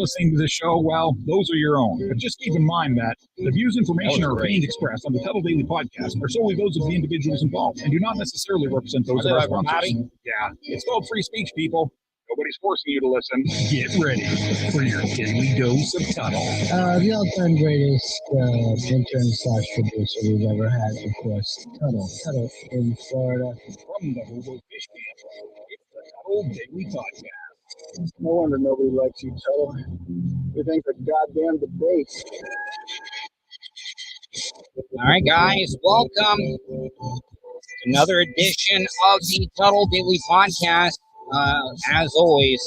listening to the show, well, those are your own. But just keep in mind that the views, information, or opinions expressed on the Tuddle Daily Podcast are solely those of the individuals involved and do not necessarily represent those of our sponsors. Yeah, it's called free speech, people. Nobody's forcing you to listen. Get ready for your daily dose of Tuddle. The all-time greatest intern/producer we've ever had, of course, Tuddle in Florida. From the Hobo Fish Camp, it's the Tuddle Daily Podcast. No wonder nobody likes you, Tuddle. You think the goddamn debate. All right, guys, welcome to another edition of the Tuddle Daily Podcast. As always,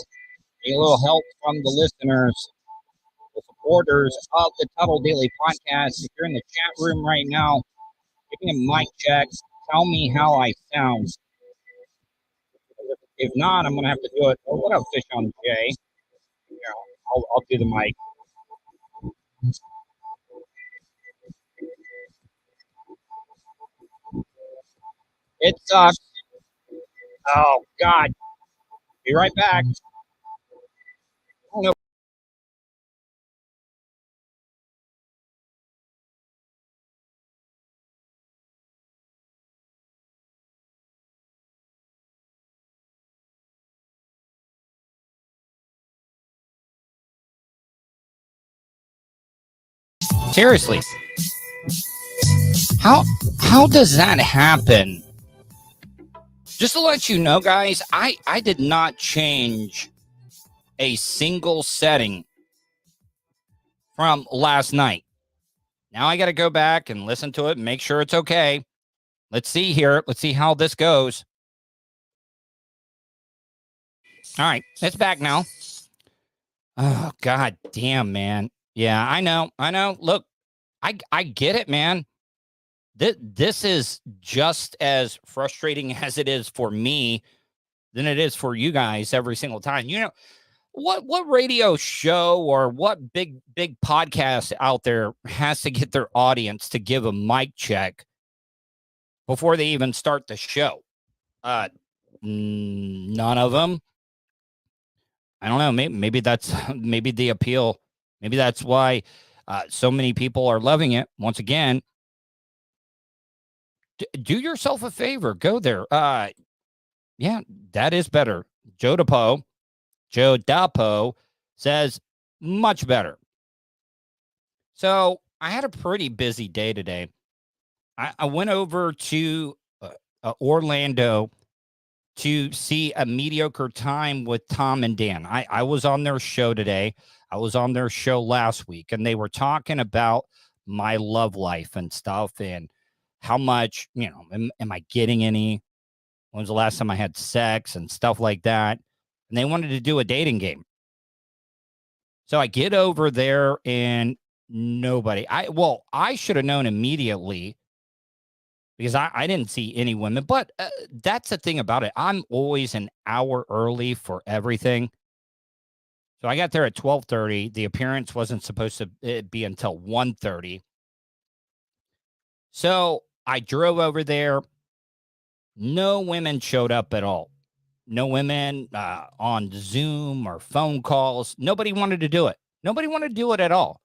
a little help from the listeners, the supporters of the Tuddle Daily Podcast. If you're in the chat room right now, give me a mic check. Tell me how I sound. If not, I'm going to have to do it. Oh, what up, Fish on Jay? Yeah, I'll do the mic. It sucks. Oh, God. Be right back. Oh, no. Seriously. How does that happen? Just to let you know, guys, I did not change a single setting from last night. Now I got to go back and listen to it and make sure it's okay. Let's see here. Let's see how this goes. All right, it's back now. Oh, God damn, man. Yeah, I know. Look, I get it, man. This is just as frustrating as it is for me than it is for you guys every single time. You know, what radio show or what big podcast out there has to get their audience to give a mic check before they even start the show? None of them. I don't know. Maybe that's maybe the appeal. Maybe that's why so many people are loving it. Once again, do yourself a favor. Go there. Yeah, that is better. Joe Dapo says much better. So I had a pretty busy day today. I went over to Orlando to see A Mediocre Time with Tom and Dan. I was on their show today. I was on their show last week, and they were talking about my love life and stuff and how much, am I getting any? When was the last time I had sex and stuff like that? And they wanted to do a dating game. So I get over there and nobody. I should have known immediately because I didn't see any women. But that's the thing about it. I'm always an hour early for everything. So I got there at 12:30. The appearance wasn't supposed to be until 1:30. So I drove over there. No women showed up at all. No women on Zoom or phone calls. Nobody wanted to do it. Nobody wanted to do it at all.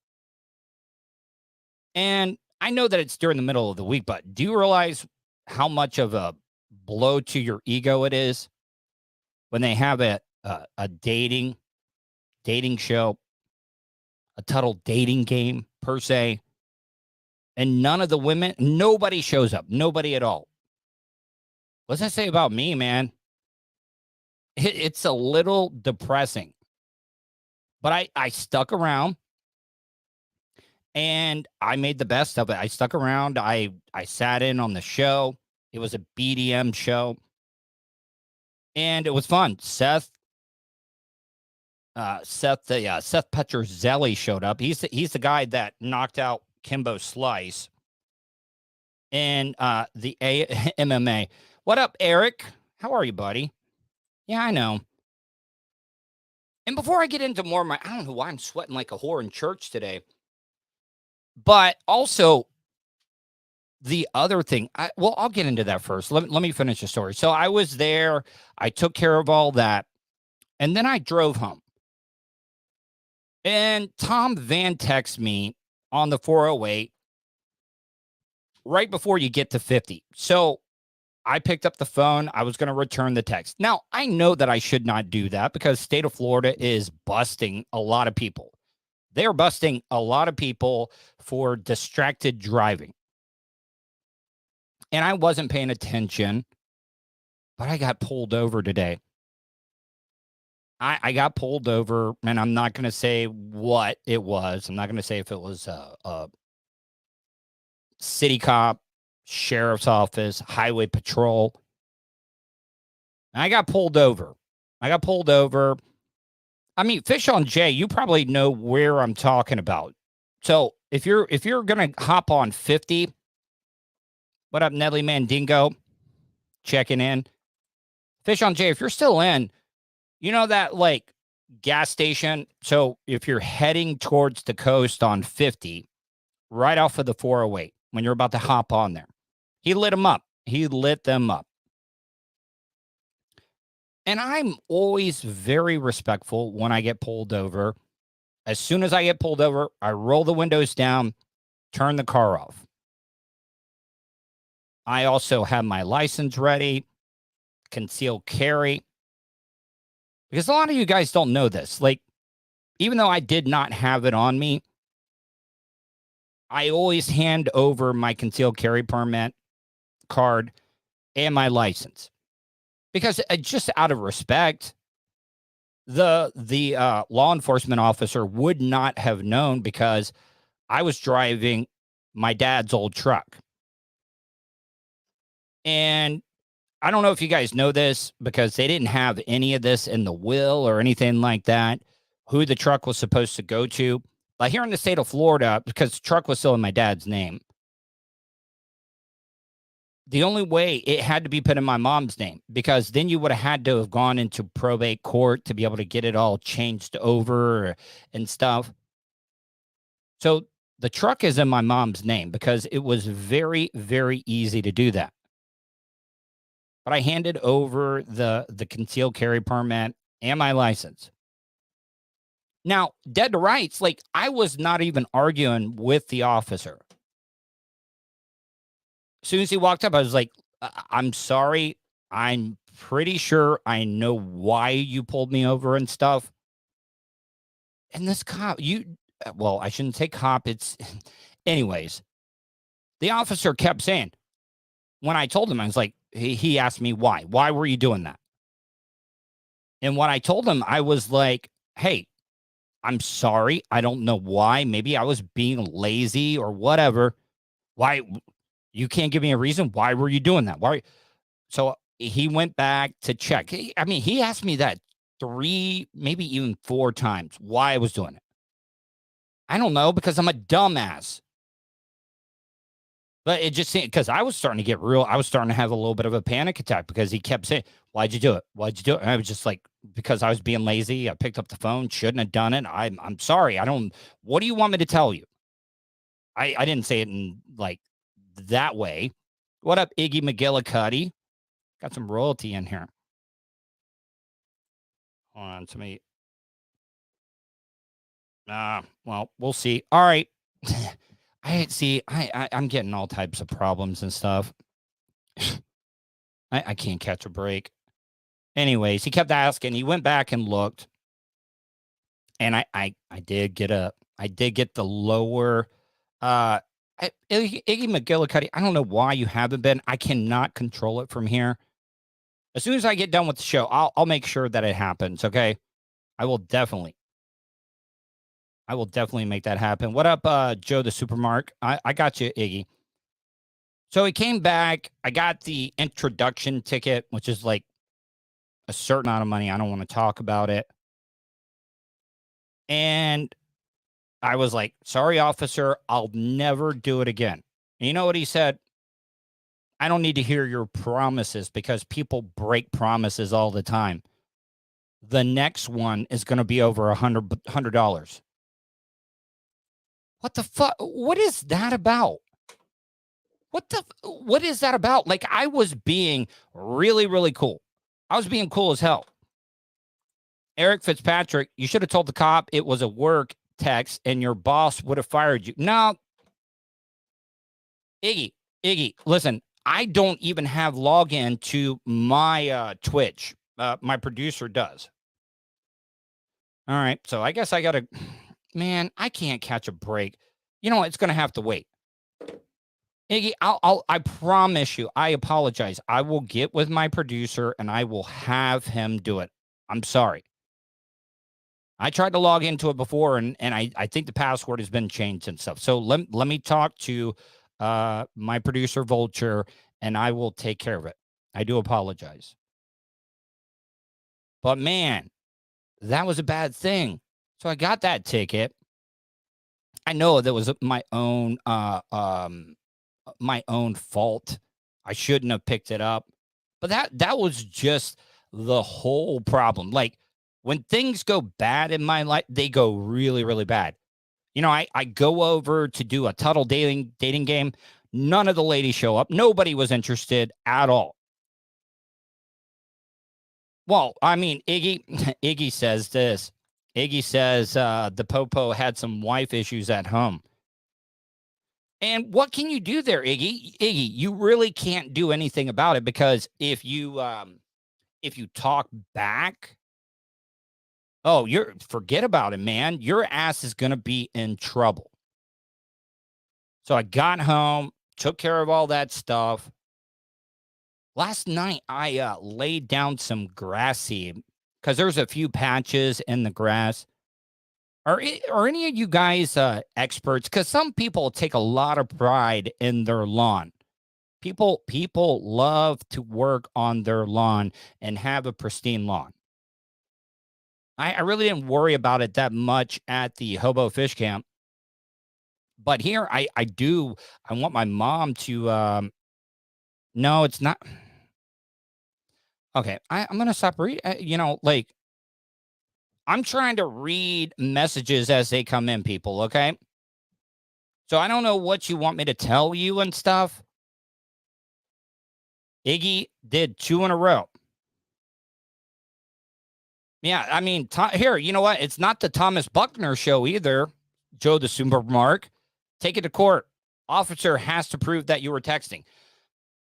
And I know that it's during the middle of the week, but do you realize how much of a blow to your ego it is when they have a dating show, a Tuddle dating game per se, and none of the women, nobody shows up, nobody at all. What's that say about me, man? It's a little depressing. But I stuck around and I made the best of it. I stuck around. I sat in on the show. It was a BDM show. And it was fun. Seth Petrozelli showed up. He's the guy that knocked out Kimbo Slice in the MMA. What up, Eric? How are you, buddy? Yeah, I know. And before I get into more of I don't know why I'm sweating like a whore in church today. But also, the other thing, I'll get into that first. Let me finish the story. So I was there. I took care of all that. And then I drove home. And Tom Van texts me on the 408 right before you get to 50. So I picked up the phone. I was going to return the text. Now, I know that I should not do that because state of Florida is busting a lot of people. They're busting a lot of people for distracted driving. And I wasn't paying attention, but I got pulled over today. I got pulled over, and I'm not going to say what it was. I'm not going to say if it was a city cop, sheriff's office, highway patrol. I got pulled over. I mean, Fish on Jay, you probably know where I'm talking about. So if you're gonna hop on 50, what up, Nelly Mandingo? Checking in. Fish on Jay, if you're still in, you know that like gas station. So if you're heading towards the coast on 50, right off of the 408, when you're about to hop on there, he lit them up. And I'm always very respectful when I get pulled over. As soon as I get pulled over, I roll the windows down, turn the car off. I also have my license ready, concealed carry. Because a lot of you guys don't know this. Like, even though I did not have it on me, I always hand over my concealed carry permit card and my license. Because just out of respect, the law enforcement officer would not have known because I was driving my dad's old truck. And I don't know if you guys know this because they didn't have any of this in the will or anything like that, who the truck was supposed to go to. But here in the state of Florida, because the truck was still in my dad's name, the only way it had to be put in my mom's name, because then you would have had to have gone into probate court to be able to get it all changed over and stuff. So the truck is in my mom's name because it was very, very easy to do that. But I handed over the concealed carry permit and my license. Now, dead to rights, like I was not even arguing with the officer. As soon as he walked up, I was like, I'm sorry. I'm pretty sure I know why you pulled me over and stuff. And this cop, well, I shouldn't say cop. It's, anyways, the officer kept saying, when I told him, I was like, he asked me why. Why were you doing that? And when I told him, I was like, hey, I'm sorry. I don't know why. Maybe I was being lazy or whatever. Why? You can't give me a reason. Why were you doing that? Why? So he went back to check. He asked me that 3, maybe even 4 times why I was doing it. I don't know, because I'm a dumbass. But it just seemed, because I was starting to have a little bit of a panic attack because he kept saying, why'd you do it? Why'd you do it? And I was just like, because I was being lazy. I picked up the phone, shouldn't have done it. I'm sorry. What do you want me to tell you? I didn't say it in like that way. What up, Iggy McGillicuddy? Got some royalty in here. Hold on, somebody. Well, we'll see. All right. I'm getting all types of problems and stuff. I can't catch a break. Anyways, he kept asking. He went back and looked, and I did get the lower. Iggy McGillicuddy, I don't know why you haven't been. I cannot control it from here. As soon as I get done with the show, I'll make sure that it happens. Okay, I will definitely make that happen. What up, Joe the Supermark? I got you, Iggy. So he came back. I got the introduction ticket, which is like a certain amount of money. I don't want to talk about it. And I was like, sorry, officer, I'll never do it again. And you know what he said? I don't need to hear your promises because people break promises all the time. The next one is going to be over $100. What the fuck? What is that about? What is that about? Like, I was being really, really cool. I was being cool as hell. Eric Fitzpatrick, you should have told the cop it was a work text and your boss would have fired you. No. Iggy, listen, I don't even have login to my Twitch. My producer does. All right, so I guess I got to, man, I can't catch a break. You know what? It's going to have to wait. Iggy, I promise you, I apologize. I will get with my producer and I will have him do it. I'm sorry. I tried to log into it before and I think the password has been changed and stuff. So let me talk to my producer Vulture and I will take care of it. I do apologize. But man, that was a bad thing. So I got that ticket. I know that was my own fault. I shouldn't have picked it up. But that was just the whole problem. Like when things go bad in my life, they go really, really bad. You know, I go over to do a Tuddle dating game. None of the ladies show up. Nobody was interested at all. Well, I mean, Iggy says this. Iggy says the Popo had some wife issues at home. And what can you do there, Iggy? Iggy, you really can't do anything about it because if you talk back, oh, forget about it, man. Your ass is gonna be in trouble. So I got home, took care of all that stuff. Last night I laid down some grass seed because there's a few patches in the grass. Are any of you guys experts? Because some people take a lot of pride in their lawn. People love to work on their lawn and have a pristine lawn. I really didn't worry about it that much at the Hobo Fish Camp. But here I do. I want my mom to no, it's not. Okay, I'm gonna stop reading. Like I'm trying to read messages as they come in, people. Okay, so I don't know what you want me to tell you and stuff. Iggy did 2 in a row. Yeah, I mean, here, you know what? It's not the Thomas Buckner show either. Joe the Supermark. Take it to court. Officer has to prove that you were texting.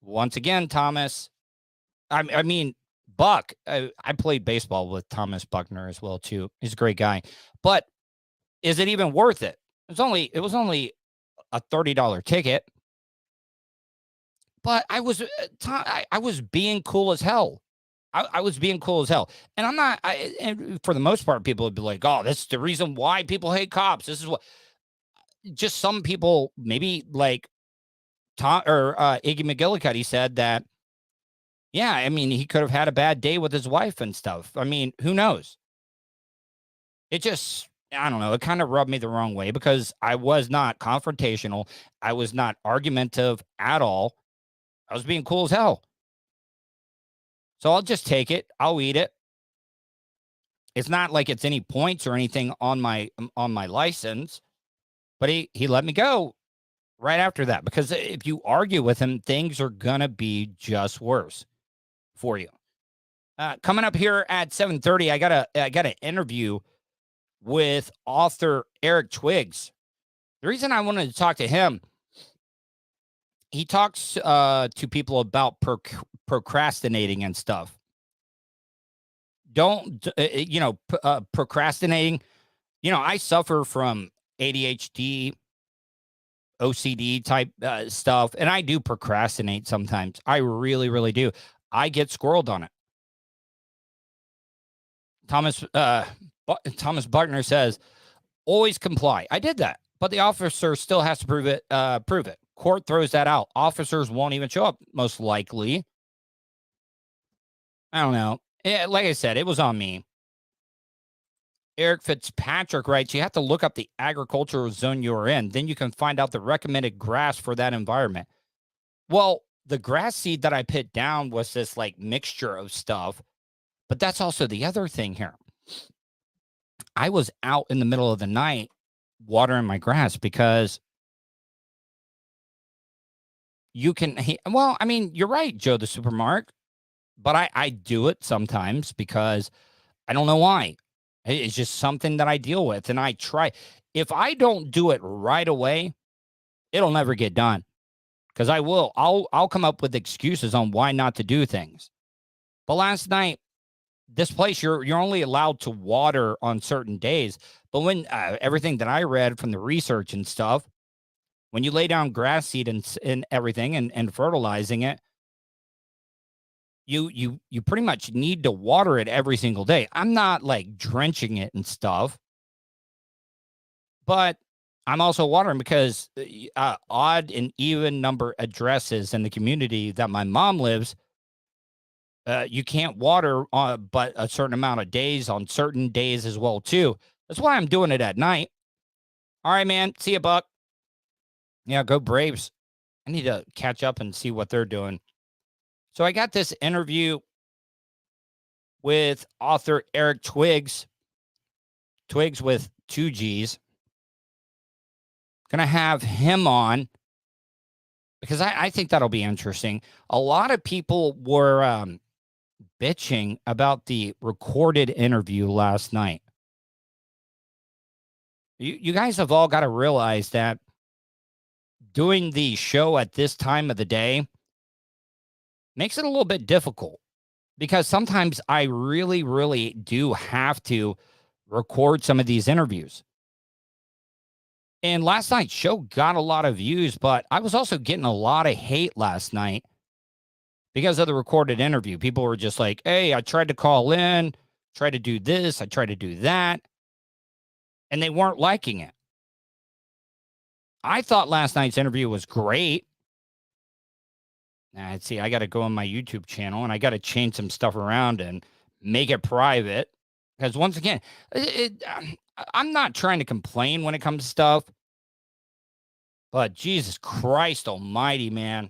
Once again, Thomas. I mean, Buck. I played baseball with Thomas Buckner as well too. He's a great guy. But is it even worth it? It was only a $30 ticket. But I was being cool as hell. I was being cool as hell. And I'm not, and for the most part, people would be like, oh, that's the reason why people hate cops. This is what, just some people, maybe like Tom or Iggy McGillicuddy said that, yeah, I mean, he could have had a bad day with his wife and stuff. I mean, who knows? It just, I don't know. It kind of rubbed me the wrong way because I was not confrontational. I was not argumentative at all. I was being cool as hell. So I'll just take it. I'll eat it. It's not like it's any points or anything on my license, but he let me go right after that because if you argue with him, things are gonna be just worse for you. Coming up here at 7:30, I got an interview with author Eric Twiggs. The reason I wanted to talk to him, he talks to people about procrastinating and stuff. Don't, procrastinating. I suffer from ADHD, OCD type stuff, and I do procrastinate sometimes. I really, really do. I get squirreled on it. Thomas Buckner says, always comply. I did that, but the officer still has to prove it. Court throws that out. Officers won't even show up, most likely. I don't know. Like I said, it was on me. Eric Fitzpatrick writes, you have to look up the agricultural zone you're in. Then you can find out the recommended grass for that environment. Well, the grass seed that I put down was this like mixture of stuff. But that's also the other thing here. I was out in the middle of the night watering my grass because you can, well, I mean, you're right, Joe the Supermark. But I do it sometimes because I don't know why. It's just something that I deal with, and I try. If I don't do it right away, it'll never get done. Because I'll come up with excuses on why not to do things. But last night, this place, you're only allowed to water on certain days. But when everything that I read from the research and stuff, when you lay down grass seed and everything and fertilizing it, you pretty much need to water it every single day. I'm not like drenching it and stuff, but I'm also watering because odd and even number addresses in the community that my mom lives, you can't water but a certain amount of days on certain days as well too. That's why I'm doing it at night. All right, man. See you, Buck. Yeah, go Braves. I need to catch up and see what they're doing. So I got this interview with author Eric Twiggs with 2 G's. Going to have him on because I think that'll be interesting. A lot of people were bitching about the recorded interview last night. You guys have all got to realize that doing the show at this time of the day makes it a little bit difficult because sometimes I really, really do have to record some of these interviews. And last night's show got a lot of views, but I was also getting a lot of hate last night because of the recorded interview. People were just like, hey, I tried to call in, tried to do this, I tried to do that, and they weren't liking it. I thought last night's interview was great. Now, see, I got to go on my YouTube channel, and I got to change some stuff around and make it private. Because once again, I'm not trying to complain when it comes to stuff, but Jesus Christ almighty, man,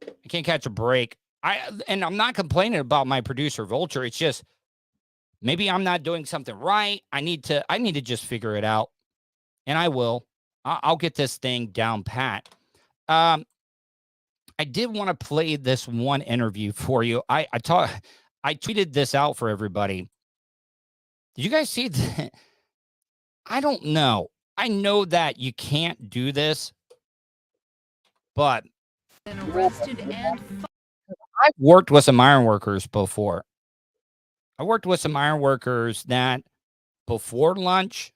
I can't catch a break. And I'm not complaining about my producer Vulture. It's just maybe I'm not doing something right. I need to just figure it out, and I will. I'll get this thing down pat. I did want to play this one interview for you. I tweeted this out for everybody. Did you guys see that? I don't know. I know that you can't do this, but Been arrested and I've worked with some iron workers before. I worked with some iron workers that before lunch,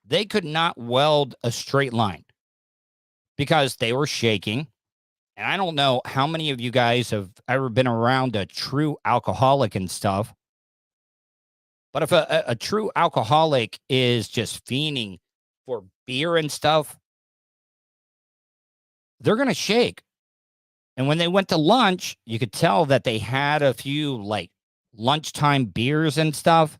they could not weld a straight line because they were shaking. And I don't know how many of you guys have ever been around a true alcoholic and stuff. But if a true alcoholic is just fiending for beer and stuff, they're going to shake. And when they went to lunch, you could tell that they had a few like lunchtime beers and stuff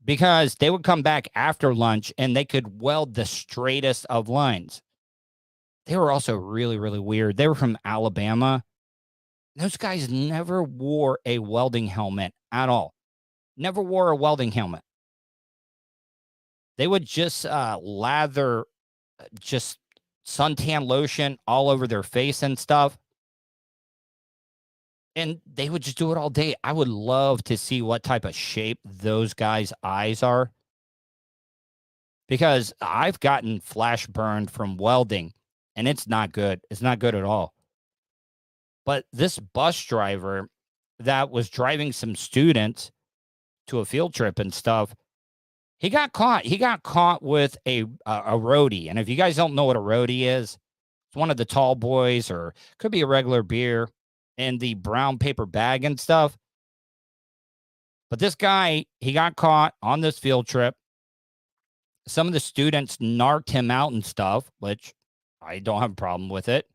because they would come back after lunch and they could weld the straightest of lines. They were also really, really weird. They were from Alabama. Those guys never wore a welding helmet at all. Never wore a welding helmet. They would just lather just suntan lotion all over their face and stuff. And they would just do it all day. I would love to see what type of shape those guys' eyes are. Because I've gotten flash burned from welding, and it's not good. It's not good at all. But this bus driver that was driving some students to a field trip and stuff, he got caught. He got caught with a roadie. And if you guys don't know what a roadie is, it's one of the tall boys or could be a regular beer in the brown paper bag and stuff. But this guy, he got caught on this field trip. Some of the students narked him out and stuff, which I don't have a problem with it.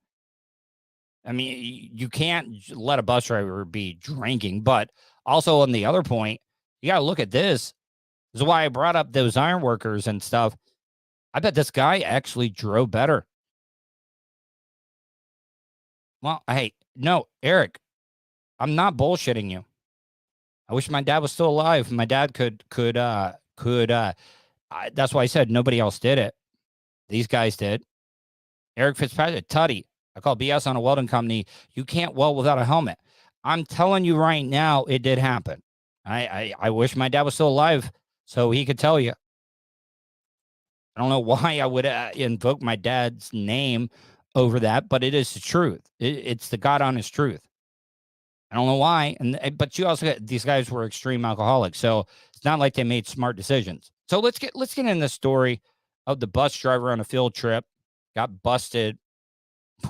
I mean, you can't let a bus driver be drinking, but also on the other point, you got to look at this. This is why I brought up those iron workers and stuff. I bet this guy actually drove better. Well, hey, no, Eric, I'm not bullshitting you. I wish my dad was still alive. My dad could. That's why I said nobody else did it. These guys did. Eric Fitzpatrick, Tuddle. I call BS on a welding company. You can't weld without a helmet. I'm telling you right now, it did happen. I wish my dad was still alive so he could tell you. I don't know why I would invoke my dad's name over that, but it is the truth. It's the God honest truth. I don't know why, but you also got, these guys were extreme alcoholics, so it's not like they made smart decisions. So let's get in the story of the bus driver on a field trip got busted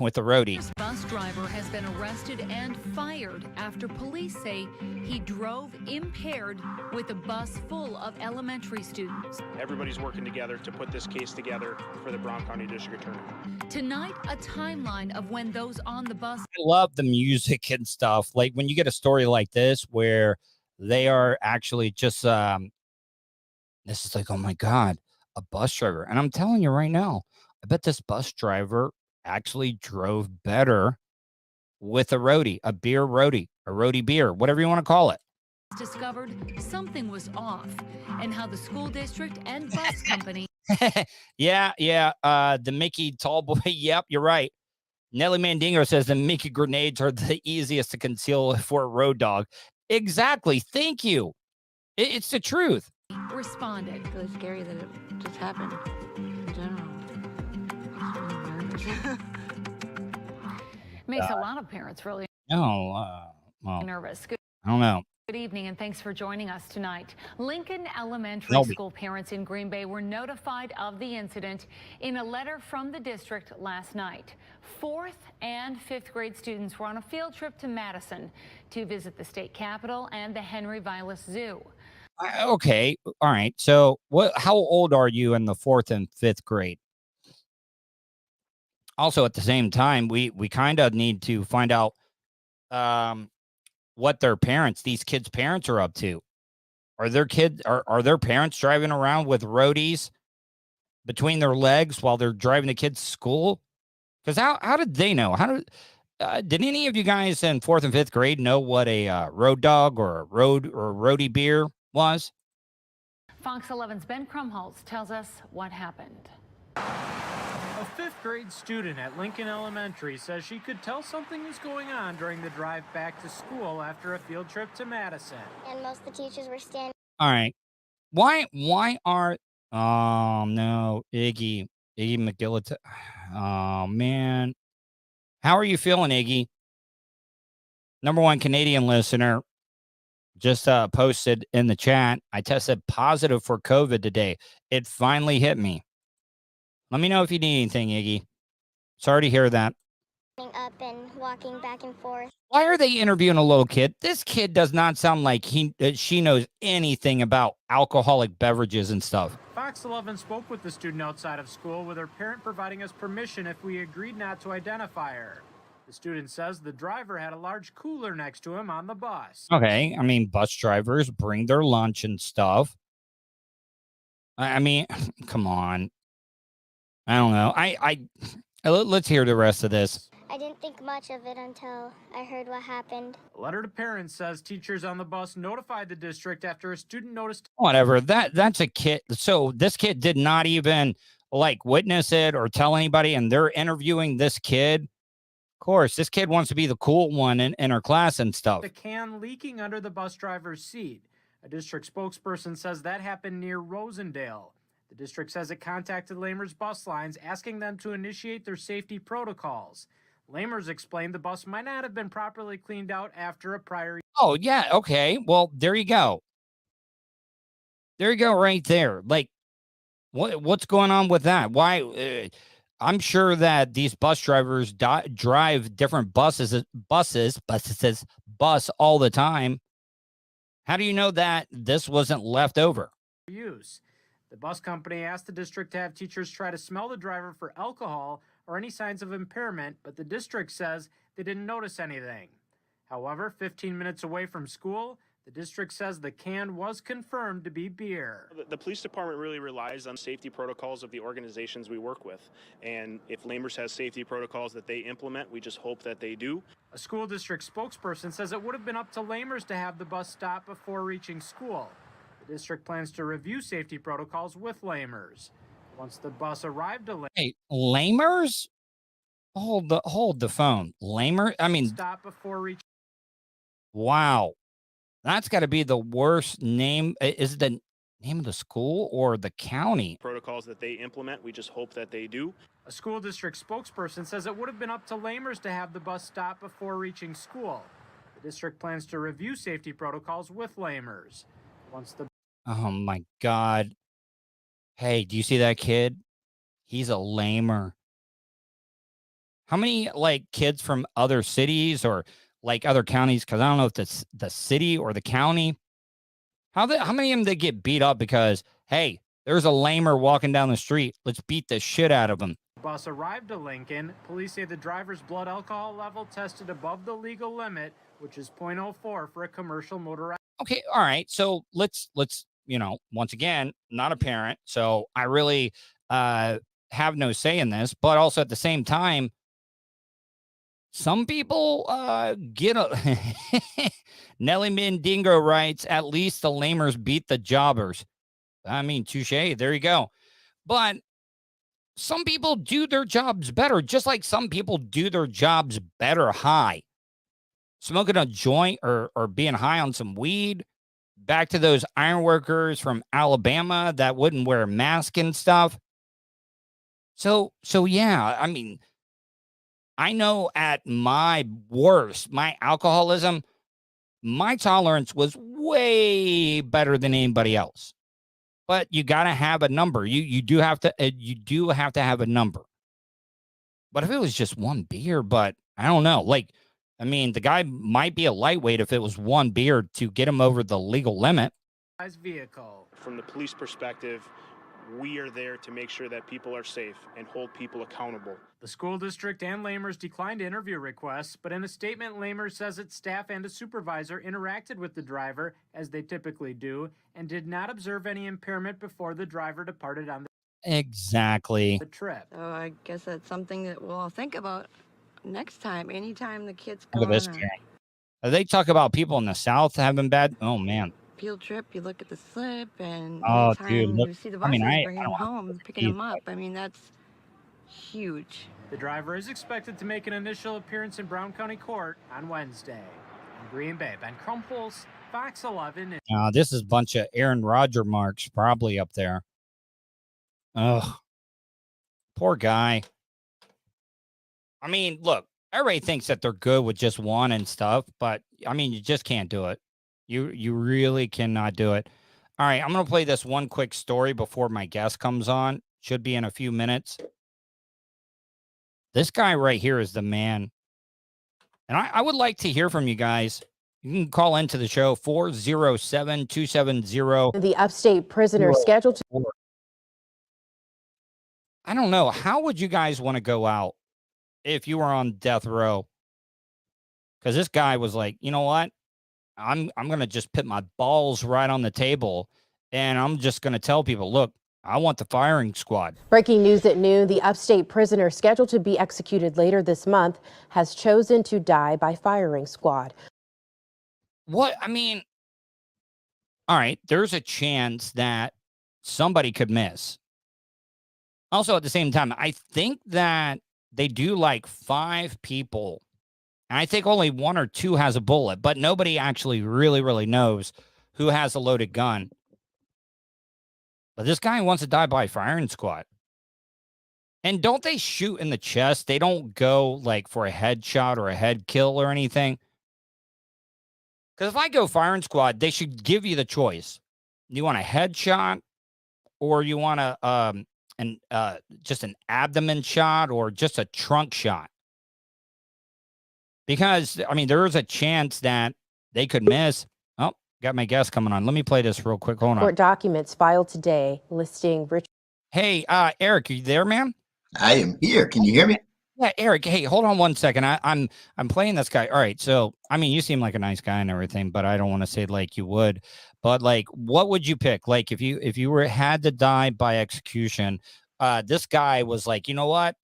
with a roadie. This bus driver has been arrested and fired after police say he drove impaired with a bus full of elementary students. Everybody's working together to put this case together for the Brown County District Attorney. Tonight, a timeline of when those on the bus. I love the music and stuff. Like when you get a story like this where they are actually just this is like, oh my God, a bus driver. And I'm telling you right now, I bet this bus driver actually drove better with a roadie, a roadie beer, whatever you want to call it. Discovered something was off and how the school district and bus company. Yeah. The Mickey tall boy. Yep, you're right. Nelly Mandingo says the Mickey grenades are the easiest to conceal for a road dog. Exactly. Thank you. It's the truth. Responded. It's really scary that it just happened in general. It's really weird. Makes a lot of parents really No, well, nervous. I don't know. Good evening and thanks for joining us tonight. Lincoln Elementary School parents in Green Bay were notified of the incident in a letter from the district last night. 4th and 5th grade students were on a field trip to Madison to visit the state capitol and the Henry Vilas Zoo. Okay, all right. So, how old are you in the 4th and 5th grade? Also, at the same time, we kind of need to find out what these kids' parents are up to. Are their kids are their parents driving around with roadies between their legs while they're driving the kids to school? Because how did they know? Did any of you guys in 4th and 5th grade know what a road dog or a roadie beer was? Fox 11's Ben Krumholtz tells us what happened. A 5th grade student at Lincoln Elementary says she could tell something was going on during the drive back to school after a field trip to Madison. And most of the teachers were standing. All right. Why are oh no, Iggy McGillit. Oh man. How are you feeling, Iggy? #1 Canadian listener just posted in the chat. I tested positive for COVID today. It finally hit me. Let me know if you need anything, Iggy. Sorry to hear that. Up and walking back and forth. Why are they interviewing a little kid? This kid does not sound like she knows anything about alcoholic beverages and stuff. Fox 11 spoke with the student outside of school, with her parent providing us permission if we agreed not to identify her. The student says the driver had a large cooler next to him on the bus. Okay, I mean, bus drivers bring their lunch and stuff. I mean, come on. I don't know. Let's hear the rest of this. I didn't think much of it until I heard what happened. A letter to parents says teachers on the bus notified the district after a student noticed. Whatever. That's a kid. So this kid did not even witness it or tell anybody, and they're interviewing this kid. Of course, this kid wants to be the cool one in her class and stuff. The can leaking under the bus driver's seat. A district spokesperson says that happened near Rosendale. The district says it contacted Lamers bus lines asking them to initiate their safety protocols. Lamers explained the bus might not have been properly cleaned out after a prior. Oh, yeah. Okay. Well, there you go. There you go right there. What's going on with that? Why? I'm sure that these bus drivers drive different buses all the time. How do you know that this wasn't left over? Use. The bus company asked the district to have teachers try to smell the driver for alcohol or any signs of impairment, but the district says they didn't notice anything. However, 15 minutes away from school, the district says the can was confirmed to be beer. The police department really relies on safety protocols of the organizations we work with. And if Lamers has safety protocols that they implement, we just hope that they do. A school district spokesperson says it would have been up to Lamers to have the bus stop before reaching school. The district plans to review safety protocols with Lamers. Once the bus arrived to Hey, Lamers? Hold the phone. Lamer? I mean, stop before reaching. wow. That's got to be the worst name. Is it the name of the school or the county? Protocols that they implement, we just hope that they do. A school district spokesperson says it would have been up to Lamers to have the bus stop before reaching school. The district plans to review safety protocols with Lamers. Oh my God. Hey, do you see that kid? He's a lamer. How many like kids from other cities or like other counties? Because I don't know if it's the city or the county. How many of them they get beat up because, hey, there's a lamer walking down the street. Let's beat the shit out of him. The bus arrived to Lincoln. Police say the driver's blood alcohol level tested above the legal limit, which is 0.04 for a commercial motorized. Okay, all right. So let's once again, not a parent, so I really have no say in this, but also at the same time, some people get a Nelly Mendingo writes, at least the lamers beat the jobbers. I mean, touche, there you go. But some people do their jobs better, just like some people do their jobs better high. Smoking a joint or being high on some weed. Back to those iron workers from Alabama that wouldn't wear a mask and stuff. So yeah, I mean, I know at my worst, my alcoholism, my tolerance was way better than anybody else. But you got to have a number. You do have to have a number. But if it was just one beer, but I don't know, like, I mean, the guy might be a lightweight if it was one beer to get him over the legal limit. Vehicle. From the police perspective, we are there to make sure that people are safe and hold people accountable. The school district and Lamers declined interview requests, but in a statement, Lamers says its staff and a supervisor interacted with the driver, as they typically do, and did not observe any impairment before the driver departed on the trip. So I guess that's something that we'll all think about next time. Anytime the kids Look go at this on guy. They talk about people in the South having bad. Oh man. field trip, you look at the slip, and Oh, anytime dude, look, you see the I buses mean, I bringing them don't home, picking them up. I mean, that's huge. The driver is expected to make an initial appearance in Brown County Court on Wednesday. In Green Bay, Ben Crumples, Fox 11. This is a bunch of Aaron Rodgers marks probably up there. Ugh. Poor guy. I mean, look, everybody thinks that they're good with just one and stuff, but I mean, you just can't do it. You really cannot do it. All right, I'm going to play this one quick story before my guest comes on. Should be in a few minutes. This guy right here is the man. And I would like to hear from you guys. You can call into the show 407-270. The upstate prisoner scheduled to. I don't know. How would you guys want to go out if you were on death row? Because this guy was like, you know what? I'm going to just put my balls right on the table, and I'm just going to tell people, look, I want the firing squad. Breaking news at noon, the upstate prisoner scheduled to be executed later this month has chosen to die by firing squad. What? I mean, all right, there's a chance that somebody could miss. Also, at the same time, I think that they do like 5 people. And I think only 1 or 2 has a bullet, but nobody actually really knows who has a loaded gun. But this guy wants to die by firing squad. And don't they shoot in the chest? They don't go like for a headshot or a head kill or anything. Because if I go firing squad, they should give you the choice. You want a headshot, or you want a just an abdomen shot, or just a trunk shot. Because, I mean, there is a chance that they could miss. Oh, got my guest coming on. Let me play this real quick. Hold on. Court documents filed today listing Richard. Hey, Eric, are you there, man? I am here. Can you hear me? Yeah, Eric. Hey, hold on one second. I'm playing this guy. All right. So, I mean, you seem like a nice guy and everything, but I don't want to say like you would. But like, what would you pick? Like, if you had to die by execution, this guy was like, you know what?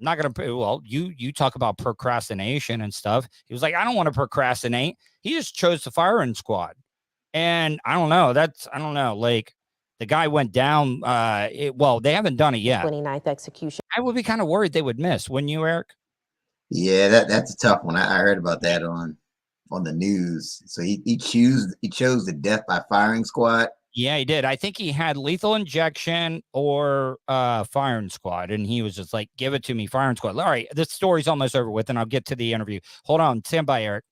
I'm not gonna. Well, you talk about procrastination and stuff. He was like, I don't want to procrastinate. He just chose the firing squad, and I don't know. I don't know. Like, the guy went down. Well, they haven't done it yet. 29th execution. I would be kind of worried they would miss. Wouldn't you, Eric? Yeah, that's a tough one. I heard about that on on the news. So he chose the death by firing squad. Yeah, he did. I think he had lethal injection or firing squad, and he was just like, "Give it to me, firing squad." All right, this story's almost over with, and I'll get to the interview. Hold on, stand by, Eric.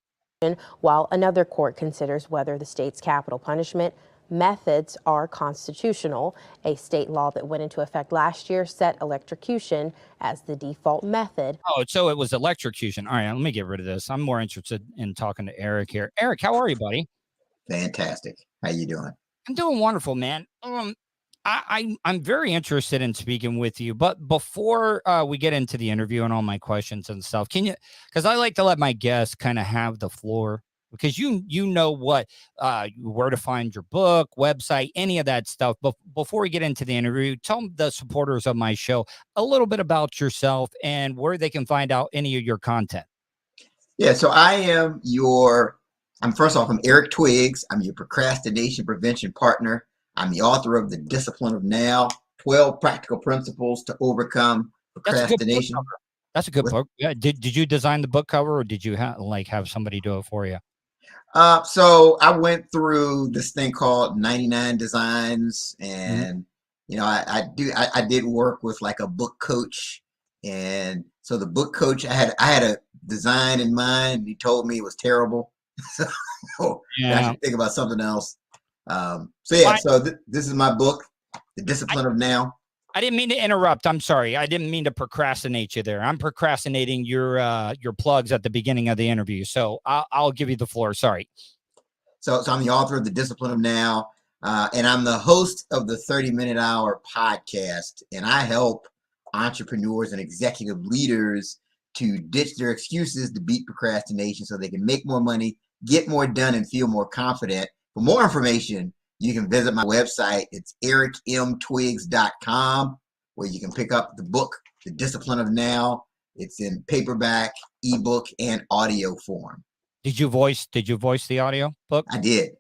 While another court considers whether the state's capital punishment methods are constitutional. A state law that went into effect last year set electrocution as the default method. Oh, so it was electrocution. All right, let me get rid of this. I'm more interested in talking to Eric here. Eric, how are you, buddy? Fantastic. How you doing? I'm doing wonderful, man. I'm very interested in speaking with you, but before we get into the interview and all my questions and stuff, can you? Because I like to let my guests kind of have the floor, because you know what, where to find your book, website, any of that stuff. But before we get into the interview, tell the supporters of my show a little bit about yourself and where they can find out any of your content. Yeah, so I'm first off, I'm Eric Twiggs. I'm your procrastination prevention partner. I'm the author of The Discipline of Now, 12 Practical Principles to Overcome Procrastination. That's a good book. Yeah. Did you design the book cover, or did you have somebody do it for you? So I went through this thing called 99 Designs, and I did work with like a book coach, and so the book coach, I had a design in mind. He told me it was terrible, so I should think about something else. So this is my book, The Discipline of Now. I didn't mean to interrupt. I'm sorry. I didn't mean to procrastinate you there. I'm procrastinating your plugs at the beginning of the interview. So I'll give you the floor. Sorry. So I'm the author of The Discipline of Now, and I'm the host of the 30-Minute Hour podcast. And I help entrepreneurs and executive leaders to ditch their excuses to beat procrastination so they can make more money, get more done, and feel more confident. For more information, you can visit my website. It's ericmtwiggs.com, where you can pick up the book, The Discipline of Now. It's in paperback, ebook, and audio form. Did you voice the audio book? I did.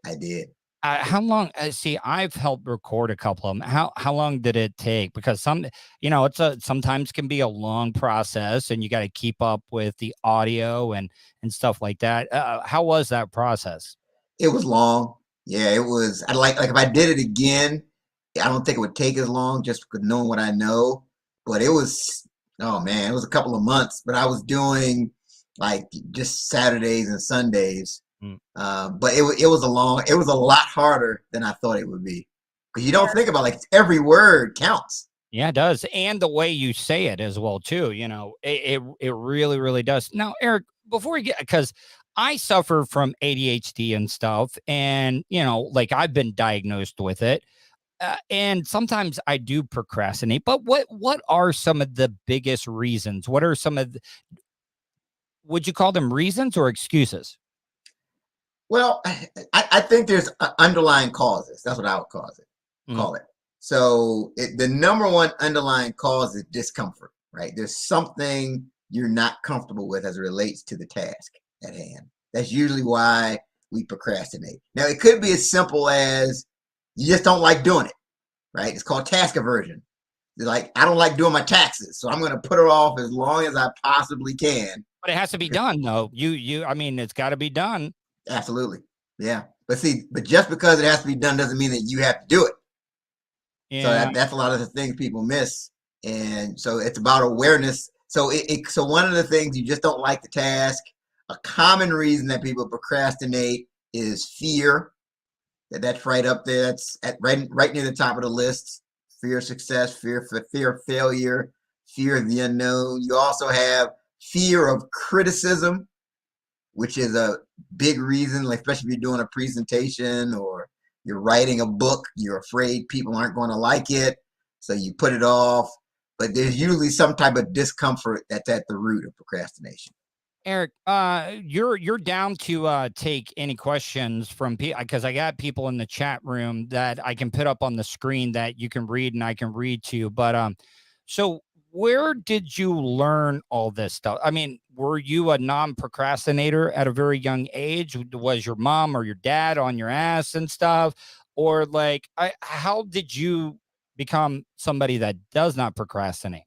How long? See, I've helped record a couple of them. How long did it take? Because sometimes can be a long process, and you got to keep up with the audio and stuff like that. How was that process? It was long. Yeah, it was. I like if I did it again, I don't think it would take as long, just because knowing what I know. But it was, oh man, it was a couple of months. But I was doing like just Saturdays and Sundays. But it was a lot harder than I thought it would be, because you don't think about like every word counts. Yeah, it does, and the way you say it as well too. It really, really does. Now, Eric, before we get, because I suffer from ADHD and stuff, and like I've been diagnosed with it, and sometimes I do procrastinate. But what are some of the biggest reasons? What are some of would you call them reasons or excuses? Well, I think there's underlying causes. That's what I would call it. So the number one underlying cause is discomfort, right? There's something you're not comfortable with as it relates to the task at hand. That's usually why we procrastinate. Now, it could be as simple as you just don't like doing it, right? It's called task aversion. You're like, I don't like doing my taxes, so I'm going to put it off as long as I possibly can. But it has to be done, though. I mean, it's got to be done. Absolutely. Yeah. But just because it has to be done doesn't mean that you have to do it. Yeah. So that's a lot of the things people miss. And so it's about awareness. So so one of the things, you just don't like the task. A common reason that people procrastinate is fear. That's right up there. That's right near the top of the list. Fear of success, fear of failure, fear of the unknown. You also have fear of criticism, which is a big reason, like especially if you're doing a presentation or you're writing a book, you're afraid people aren't going to like it, so you put it off. But there's usually some type of discomfort that's at the root of procrastination. Eric, you're down to take any questions from people, because I got people in the chat room that I can put up on the screen that you can read and I can read to you. But so where did you learn all this stuff? I mean, were you a non-procrastinator at a very young age? Was your mom or your dad on your ass and stuff? Or how did you become somebody that does not procrastinate?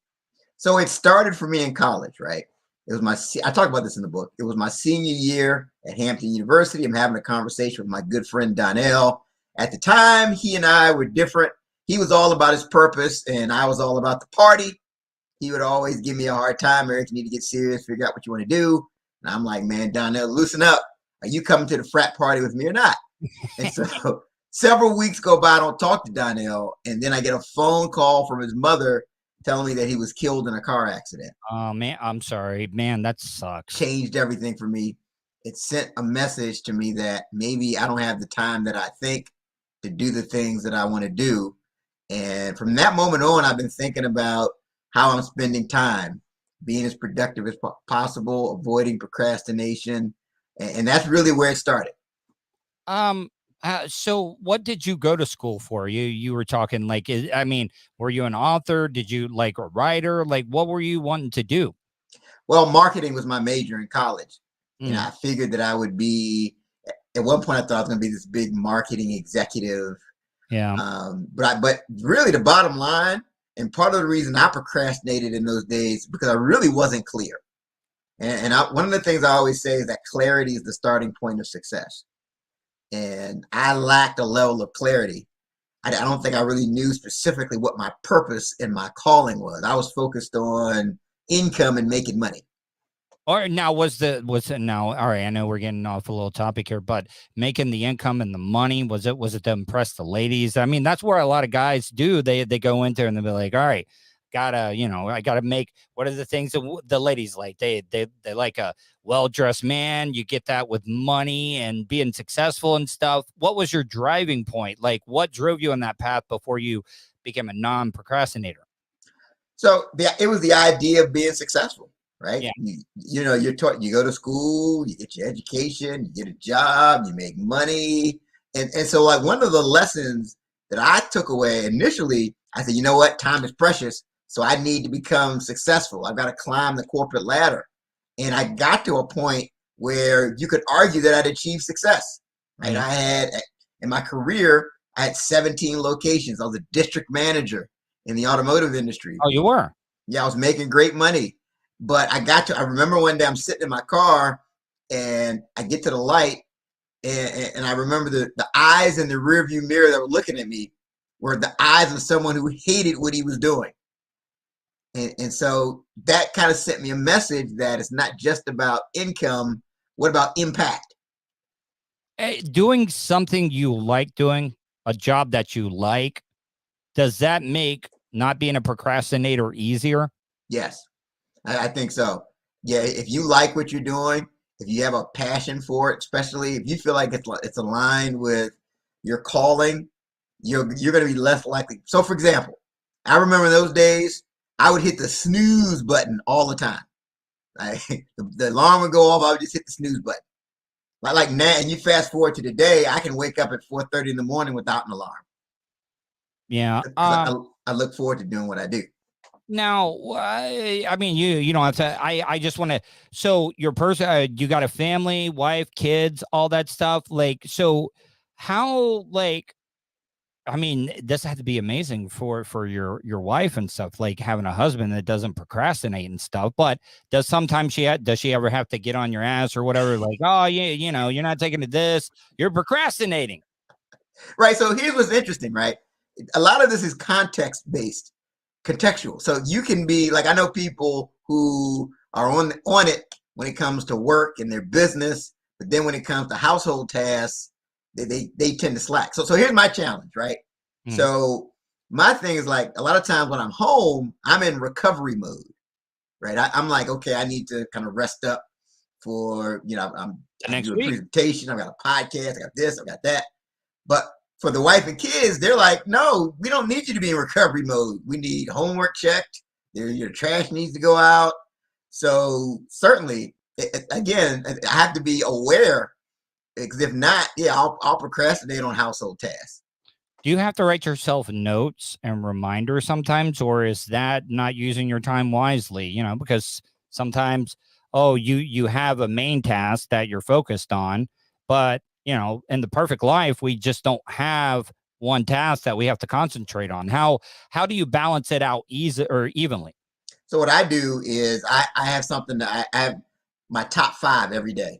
So it started for me in college, right? It was I talk about this in the book. It was my senior year at Hampton University. I'm having a conversation with my good friend Donnell. At the time, he and I were different. He was all about his purpose, and I was all about the party. He would always give me a hard time. Eric, you need to get serious, figure out what you want to do. And I'm like, man, Donnell, loosen up. Are you coming to the frat party with me or not? And so several weeks go by, I don't talk to Donnell. And then I get a phone call from his mother telling me that he was killed in a car accident. Oh, man, I'm sorry. Man, that sucks. Changed everything for me. It sent a message to me that maybe I don't have the time that I think to do the things that I want to do. And from that moment on, I've been thinking about how I'm spending time, being as productive as possible, avoiding procrastination. And that's really where it started. So what did you go to school for? You were talking like, I mean, were you an author? Did you like a writer? Like, what were you wanting to do? Well, marketing was my major in college. And I figured that I would be, at one point I thought I was going to be this big marketing executive. Yeah. But really the bottom line, and part of the reason I procrastinated in those days, because I really wasn't clear. And one of the things I always say is that clarity is the starting point of success. And I lacked a level of clarity. I don't think I really knew specifically what my purpose and my calling was. I was focused on income and making money. Or now was it now? All right, I know we're getting off a little topic here, but making the income and the money, was it to impress the ladies? I mean, that's where a lot of guys do. They go in there and they'll be like, all right, I gotta make, what are the things that the ladies like? They like a well-dressed man. You get that with money and being successful and stuff. What was your driving point? Like, what drove you on that path before you became a non-procrastinator? So it was the idea of being successful. Right? Yeah. You're taught, you go to school, you get your education, you get a job, you make money. And so like one of the lessons that I took away initially, I said, you know what, time is precious. So I need to become successful. I've got to climb the corporate ladder. And I got to a point where you could argue that I'd achieved success. Right? I had, in my career, I had 17 locations. I was a district manager in the automotive industry. Oh, you were? Yeah, I was making great money. But I remember one day I'm sitting in my car and I get to the light and I remember the eyes in the rearview mirror that were looking at me were the eyes of someone who hated what he was doing. And so that kind of sent me a message that it's not just about income. What about impact? Doing something you like doing, a job that you like, does that make not being a procrastinator easier? Yes. I think so. Yeah, if you like what you're doing, if you have a passion for it, especially if you feel like it's aligned with your calling, you're going to be less likely. So, for example, I remember those days I would hit the snooze button all the time. The alarm would go off, I would just hit the snooze button. Like now, and you fast forward to today, I can wake up at 4:30 in the morning without an alarm. Yeah, I look forward to doing what I do. Now, I mean, you don't have to. I just want to. So your person, you got a family, wife, kids, all that stuff. Like, so how? Like, I mean, this had to be amazing for your wife and stuff. Like having a husband that doesn't procrastinate and stuff. But does she ever have to get on your ass or whatever? Like, oh yeah, you're not taking to this. You're procrastinating. Right. So here's what's interesting. Right. A lot of this is context based. Contextual. So you can be like, I know people who are on it when it comes to work and their business, but then when it comes to household tasks, they tend to slack. So here's my challenge, right? So my thing is like a lot of times when I'm home, I'm in recovery mode, right? I'm like, okay, I need to kind of rest up for, I'm doing a presentation, I've got a podcast, I got this, I got that. But for the wife and kids, they're like, no, we don't need you to be in recovery mode. We need homework checked. Your trash needs to go out. So certainly, again, I have to be aware, because if not, I'll procrastinate on household tasks. Do you have to write yourself notes and reminders sometimes, or is that not using your time wisely? Because sometimes, you have a main task that you're focused on, but in the perfect life, we just don't have one task that we have to concentrate on. How do you balance it out evenly? So what I do is I have something that I have my top 5 every day.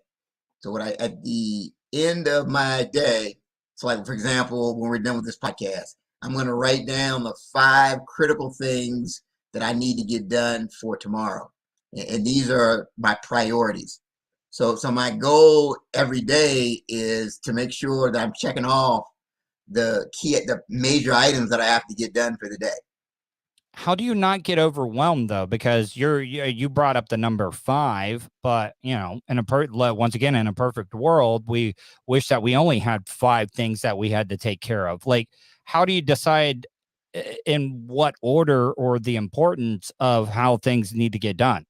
So what at the end of my day, so like for example, when we're done with this podcast, I'm going to write down the 5 critical things that I need to get done for tomorrow. And these are my priorities. So my goal every day is to make sure that I'm checking off the major items that I have to get done for the day. How do you not get overwhelmed though? Because you brought up the number 5, but you know, once again, in a perfect world, we wish that we only had 5 things that we had to take care of. Like, how do you decide in what order or the importance of how things need to get done?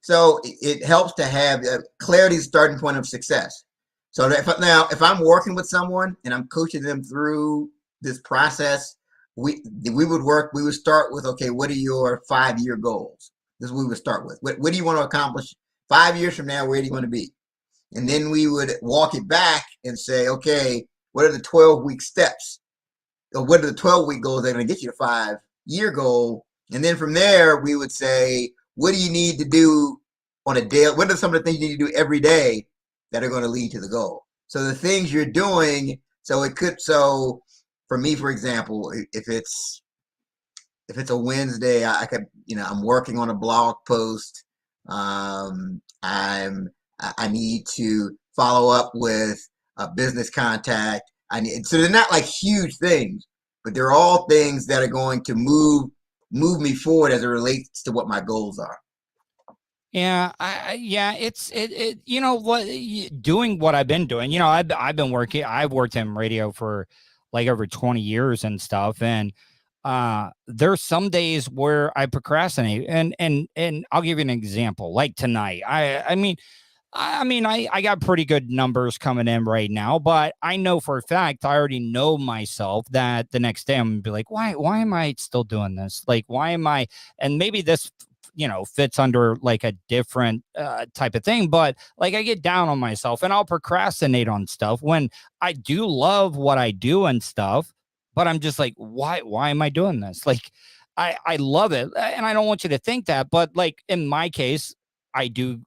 So it helps to have clarity, starting point of success. So that if I'm working with someone and I'm coaching them through this process, we would start with, okay, what are your 5-year goals? This is what we would start with. What do you want to accomplish 5 years from now? Where do you want to be? And then we would walk it back and say, okay, what are the 12-week steps? Or what are the 12-week goals that are going to get you to 5-year goal? And then from there, we would say, what do you need to do on a daily? What are some of the things you need to do every day that are going to lead to the goal? So the things you're doing, so for me, for example, if it's a Wednesday, I could, I'm working on a blog post. I need to follow up with a business contact. So they're not like huge things, but they're all things that are going to move me forward as it relates to what my goals are. Yeah, it's you know what, doing what I've been doing. I've worked in radio for like over 20 years and stuff, and there's some days where I procrastinate, and I'll give you an example. Like tonight, I got pretty good numbers coming in right now, but I know for a fact, I already know myself that the next day I'm gonna be like, why am I still doing this? Like, why am I? And maybe this, fits under like a different type of thing, but like I get down on myself and I'll procrastinate on stuff when I do love what I do and stuff, but I'm just like, why am I doing this? Like, I love it. And I don't want you to think that, but like in my case, I do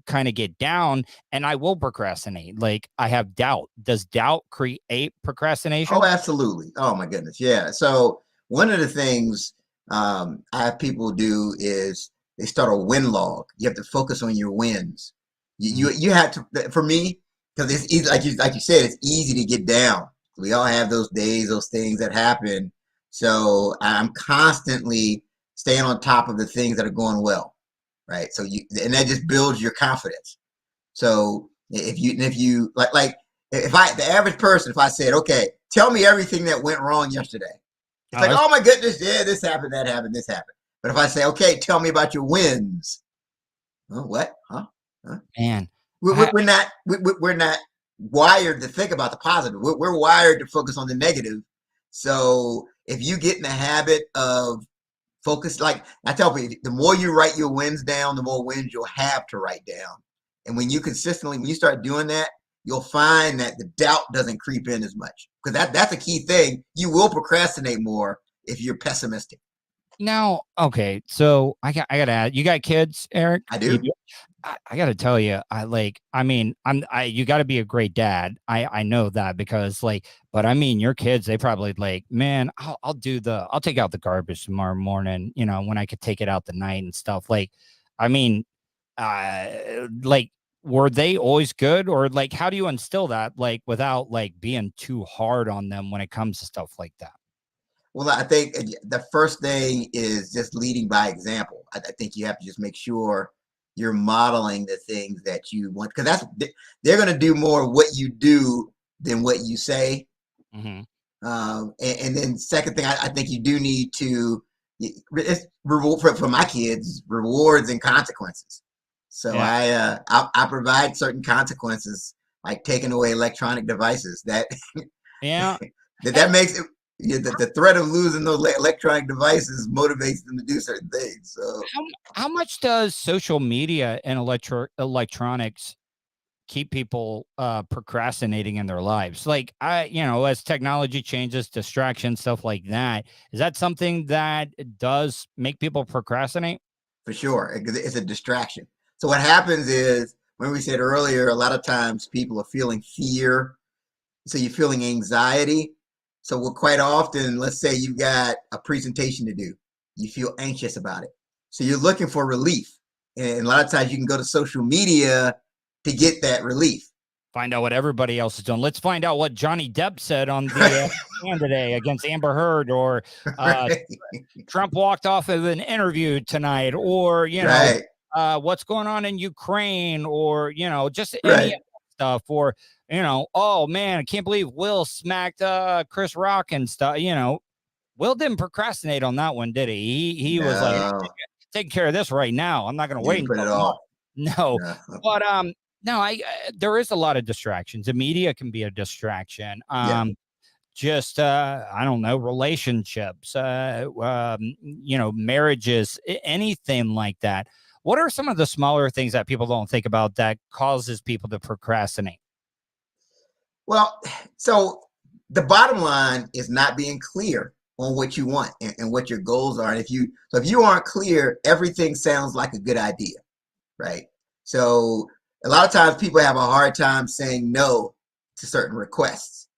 kind of get down and I will procrastinate. Like I have doubt. Does doubt create procrastination? Oh, absolutely. Oh my goodness. Yeah. So one of the things I have people do is they start a win log. You have to focus on your wins. You have to, for me, because it's easy, like you said, it's easy to get down. We all have those days, those things that happen. So I'm constantly staying on top of the things that are going well, right? So and that just builds your confidence. So if the average person, if I said, okay, tell me everything that went wrong yesterday. It's like, oh my goodness, yeah, this happened, that happened, this happened. But if I say, okay, tell me about your wins. Oh, what? Huh? Man, we're not wired to think about the positive. We're wired to focus on the negative. So if you get in the habit of focus, like I tell people, the more you write your wins down, the more wins you'll have to write down. And when you start doing that, you'll find that the doubt doesn't creep in as much, because that's a key thing. You will procrastinate more if you're pessimistic. Now, okay, so I got to add, you got kids, Eric? I do. I got to tell you, you got to be a great dad. I know that, because but I mean, your kids, they probably like, man, I'll take out the garbage tomorrow morning, when I could take it out the night and stuff. Like, I mean, were they always good, or like, how do you instill that, like, without like being too hard on them when it comes to stuff like that? Well, I think the first thing is just leading by example. I think you have to just make sure you're modeling the things that you want, because they're going to do more what you do than what you say. Mm-hmm. And then second thing, I think you do need to reward for my kids, rewards and consequences. So yeah. I provide certain consequences, like taking away electronic devices. That makes it. Yeah, the threat of losing those electronic devices motivates them to do certain things. So, how much does social media and electronics keep people procrastinating in their lives? Like, as technology changes, distraction, stuff like that, is that something that does make people procrastinate? For sure. It's a distraction. So what happens is, when we said earlier, a lot of times people are feeling fear. So you're feeling anxiety. So quite often, let's say you've got a presentation to do, you feel anxious about it. So you're looking for relief. And a lot of times you can go to social media to get that relief. Find out what everybody else is doing. Let's find out what Johnny Depp said on the stand today against Amber Heard, or Right. Trump walked off of an interview tonight, or, Right. what's going on in Ukraine, or, just Right. any stuff, or, oh man, I can't believe Will smacked Chris Rock and stuff. Will didn't procrastinate on that one, did he? He was like, No. taking care of this right now. I'm not going to You wait didn't put it until tomorrow. off. No, No. but no, there is a lot of distractions. The media can be a distraction. Yeah. Just I don't know, relationships, marriages, anything like that. What are some of the smaller things that people don't think about that causes people to procrastinate? Well, so the bottom line is not being clear on what you want and what your goals are. And if you aren't clear, everything sounds like a good idea, right? So a lot of times people have a hard time saying no to certain requests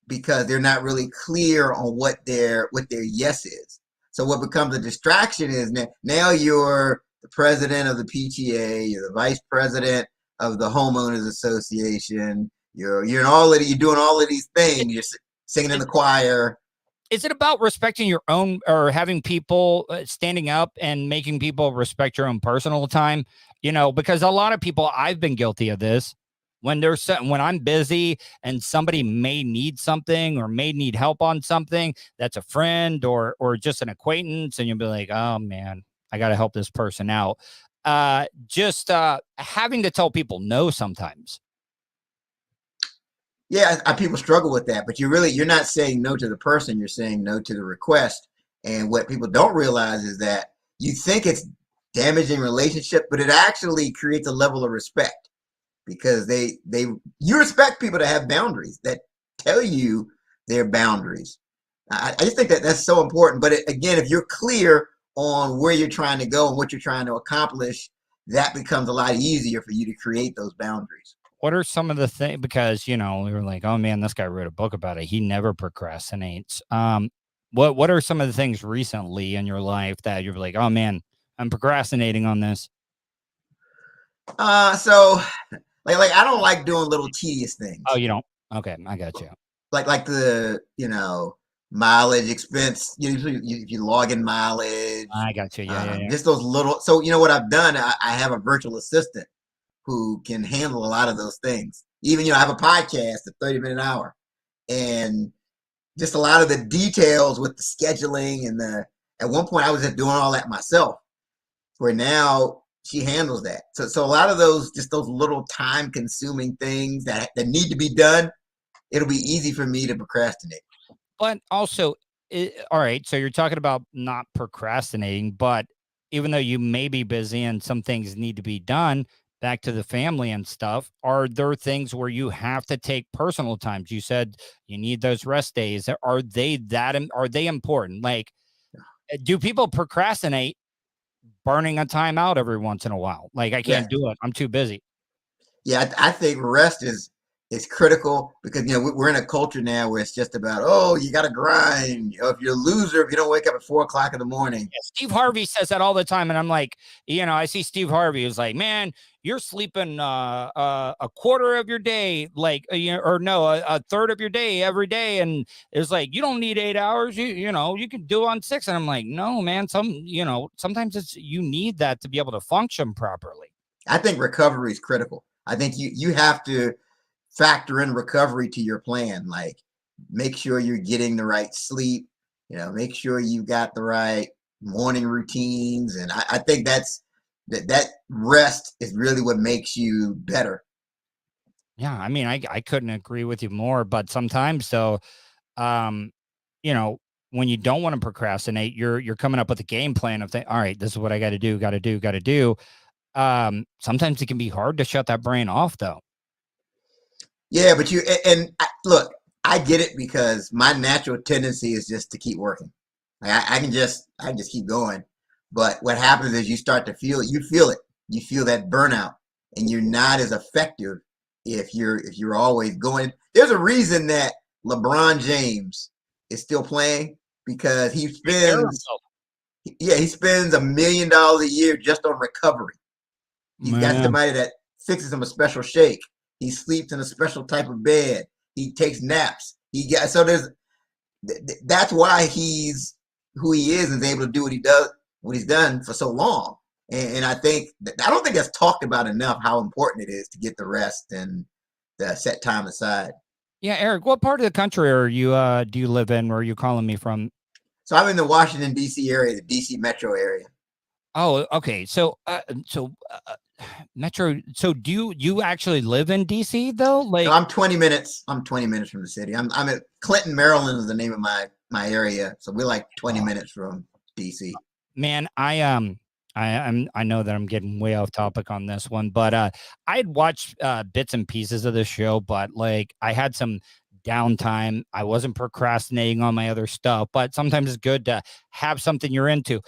because they're not really clear on what their yes is. So what becomes a distraction is now you're the president of the PTA, you're the vice president of the homeowners association, you're doing all of these things, you're singing in the choir. Is it about respecting your own, or having people standing up and making people respect your own personal time? Because a lot of people, I've been guilty of this. When I'm busy and somebody may need something or may need help on something, that's a friend or just an acquaintance, and you'll be like, oh man, I got to help this person out. Just having to tell people no sometimes. Yeah, people struggle with that, but you're not saying no to the person, you're saying no to the request. And what people don't realize is that you think it's damaging relationship, but it actually creates a level of respect, because you respect people to have boundaries, that tell you their boundaries. I just think that that's so important. But again, if you're clear on where you're trying to go and what you're trying to accomplish, that becomes a lot easier for you to create those boundaries. What are some of the things, because, we were like, oh man, this guy wrote a book about it. He never procrastinates. What are some of the things recently in your life that you're like, oh man, I'm procrastinating on this? So like I don't like doing little tedious things. Oh, you don't? Okay, I got you. Like the, mileage expense, if you log in mileage. I got you. Yeah. Just those little, so what I've done, I have a virtual assistant who can handle a lot of those things. Even, I have a podcast at 30 minutes an hour, and just a lot of the details with the scheduling and at one point I was just doing all that myself, where now she handles that. So a lot of those little time consuming things that need to be done, it'll be easy for me to procrastinate. But also, all right, so you're talking about not procrastinating, but even though you may be busy and some things need to be done, back to the family and stuff, are there things where you have to take personal times? You said you need those rest days. Are they important? Like, do people procrastinate burning a time out every once in a while? Like, I can't do it, I'm too busy. Yeah, I think rest is critical, because we're in a culture now where it's just about, oh, you got to grind. If you're a loser if you don't wake up at 4:00 in the morning. Yeah, Steve Harvey says that all the time, and I'm like, I see Steve Harvey is like, man, you're sleeping a quarter of your day, like a third of your day every day, and it's like, you don't need 8 hours. You can do on 6, and I'm like, no, man. Sometimes you need that to be able to function properly. I think recovery is critical. I think you have to factor in recovery to your plan. Like, make sure you're getting the right sleep, make sure you've got the right morning routines. And I think that rest is really what makes you better. Yeah. I mean, I couldn't agree with you more, but sometimes though, when you don't want to procrastinate, you're coming up with a game plan of all right, this is what I got to do. Sometimes it can be hard to shut that brain off though. Yeah, but look, I get it because my natural tendency is just to keep working. Like I can just keep going. But what happens is you start to feel it. You feel that burnout, and you're not as effective if you're always going. There's a reason that LeBron James is still playing because he spends $1 million a year just on recovery. He's got somebody that fixes him a special shake. He sleeps in a special type of bed. He takes naps. That's why he's who he is and is able to do what he's done for so long. And I don't think that's talked about enough how important it is to get the rest and the set time aside. Yeah, Eric, what part of the country do you live in? Where are you calling me from? So I'm in the Washington D.C. area, the D.C. metro area. Oh, okay. So metro. So do you actually live in DC though? Like, no, I'm 20 minutes. I'm 20 minutes from the city. I'm at Clinton, Maryland is the name of my area. So we're like 20 minutes from DC. Man, I know that I'm getting way off topic on this one, but I had watched bits and pieces of the show, but like I had some downtime. I wasn't procrastinating on my other stuff, but sometimes it's good to have something you're into.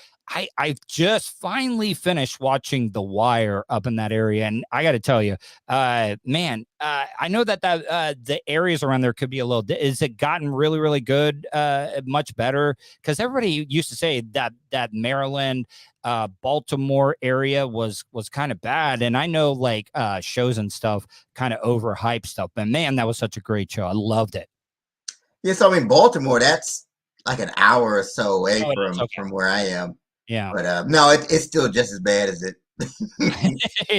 I've just finally finished watching The Wire up in that area, and I got to tell you, man, I know that the areas around there could be a little. Is it gotten really, really good, much better? Because everybody used to say that Maryland, Baltimore area was kind of bad, and I know like shows and stuff kind of overhyped stuff, but man, that was such a great show. I loved it. Yeah, so I mean, Baltimore, that's like an hour or so away from where I am. Yeah, but no, it's still just as bad as it.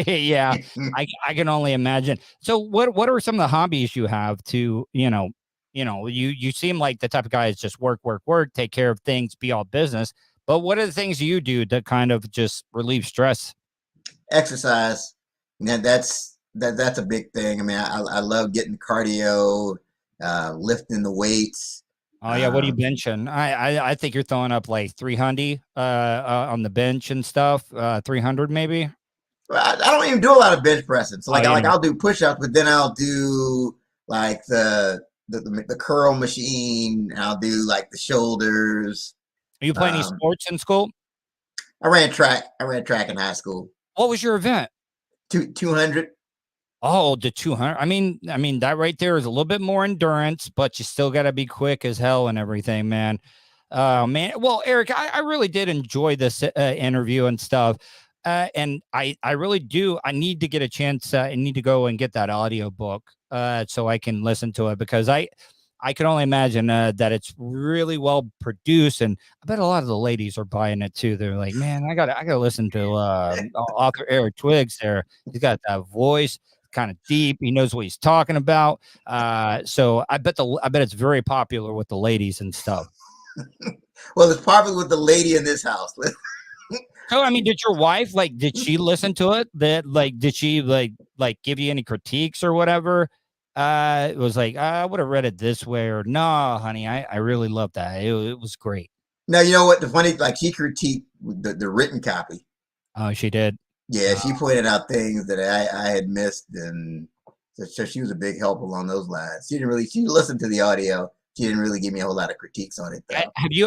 Yeah, I can only imagine. So what are some of the hobbies you have to, you seem like the type of guy that's just work, take care of things, be all business. But what are the things you do to kind of just relieve stress? Exercise. That's a big thing. I mean, I love getting cardio, lifting the weights. Oh yeah, what are you benching? I think you're throwing up like 300 on the bench and stuff. 300 maybe. I don't even do a lot of bench pressing. So I'll do push-ups, but then I'll do like the curl machine. I'll do like the shoulders. Are you playing any sports in school? I ran track in high school. What was your event? 200. Oh, the 200. I mean, that right there is a little bit more endurance, but you still got to be quick as hell and everything, man. Man. Well, Eric, I really did enjoy this interview and stuff. And I really do. I need to get a chance. I need to go and get that audio book so I can listen to it, because I can only imagine that it's really well produced, and I bet a lot of the ladies are buying it too. They're like, man, I gotta listen to author Eric Twiggs there. He's got that voice, kind of deep. He knows what he's talking about. So I bet it's very popular with the ladies and stuff. Well, it's popular with the lady in this house. So, I mean, did your wife, did she listen to it? Did she give you any critiques or whatever? It was like, I would have read it this way, or no, honey, I really love that. It was great. Now, you know what? The funny, she critiqued the written copy. Oh, she did. Yeah, she pointed out things that I had missed, and so she was a big help along those lines. She listened to the audio. She didn't really give me a whole lot of critiques on it, though.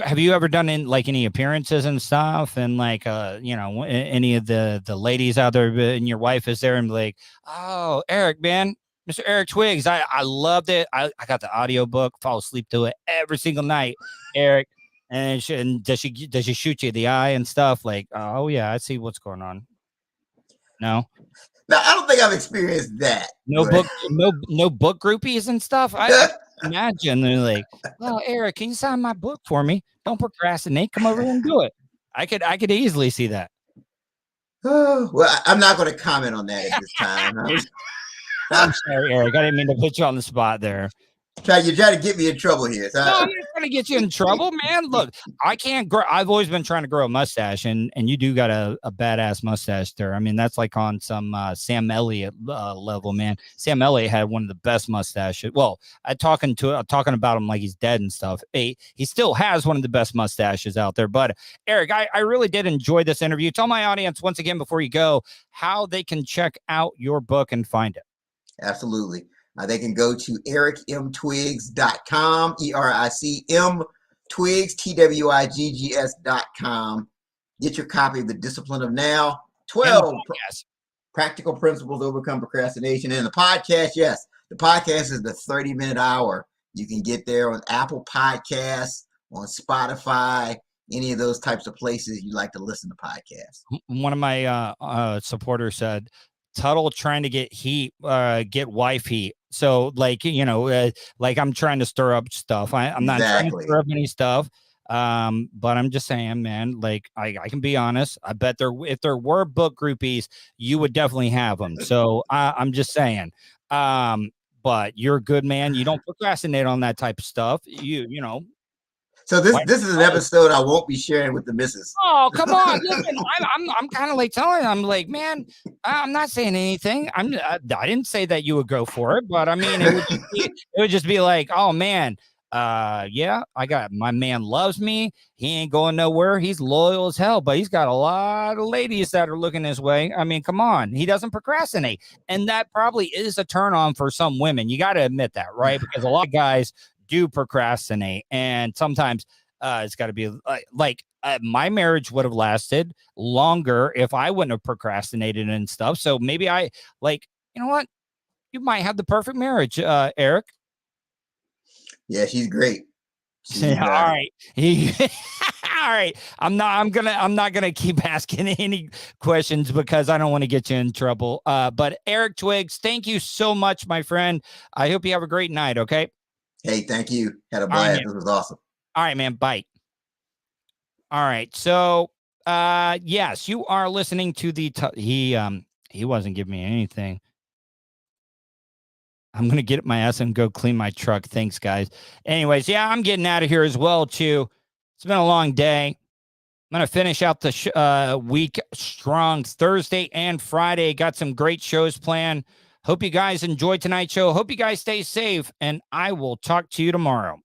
Have you ever done any appearances and stuff, and any of the ladies out there, and your wife is there and like, oh, Eric, man, Mr. Eric Twiggs, I loved it. I got the audio book, fall asleep to it every single night, Eric. And does she shoot you in the eye and stuff? Like, oh yeah, I see what's going on. No, I don't think I've experienced that. No book groupies and stuff. I imagine they're like, well, Eric, can you sign my book for me? Don't procrastinate. Come over here and do it. I could easily see that. Oh, well, I'm not going to comment on that at this time. I'm sorry, Eric. I didn't mean to put you on the spot there. You try to get me in trouble here. No, I'm not trying to get you in trouble, man. Look, I can't grow. I've always been trying to grow a mustache, and you do got a badass mustache there. I mean, that's like on some Sam Elliott level, man. Sam Elliott had one of the best mustaches. Well, talking about him like he's dead and stuff. He still has one of the best mustaches out there. But Eric, I really did enjoy this interview. Tell my audience once again before you go how they can check out your book and find it. Absolutely. They can go to ericmtwigs.com, ERICM Twigs, TWIGGS.com. Get your copy of The Discipline of Now, 12 Practical Principles to Overcome Procrastination. And the podcast, yes, the podcast is the 30-minute hour. You can get there on Apple Podcasts, on Spotify, any of those types of places you like to listen to podcasts. One of my supporters said, Tuddle trying to get wife heat. So like, like I'm trying to stir up stuff. I'm not trying to stir up any stuff. But I'm just saying, man, like I can be honest. I bet if there were book groupies, you would definitely have them. So I'm just saying, but you're a good man. You don't procrastinate on that type of stuff. You know. So this is an episode I won't be sharing with the missus. Oh, come on. Listen, I'm kind of like telling I'm like, man, I'm not saying anything. I didn't say that you would go for it, but I mean, it would just be like, oh man, yeah, my man loves me. He ain't going nowhere. He's loyal as hell, but he's got a lot of ladies that are looking his way. I mean, come on. He doesn't procrastinate. And that probably is a turn on for some women. You got to admit that, right? Because a lot of guys do procrastinate, and sometimes it's got to be like my marriage would have lasted longer if I wouldn't have procrastinated and stuff. So maybe you know what, you might have the perfect marriage, Eric. Yeah, she's great. All right. All right. I'm not gonna keep asking any questions because I don't want to get you in trouble. But Eric Twigs, thank you so much, my friend. I hope you have a great night. Okay. Hey, thank you. Had a blast. This was awesome. All right, man. Bye. All right. So, yes, you are listening to he wasn't giving me anything. I'm going to get my ass and go clean my truck. Thanks, guys. Anyways, yeah, I'm getting out of here as well, too. It's been a long day. I'm going to finish out the week strong. Thursday and Friday. Got some great shows planned. Hope you guys enjoyed tonight's show. Hope you guys stay safe, and I will talk to you tomorrow.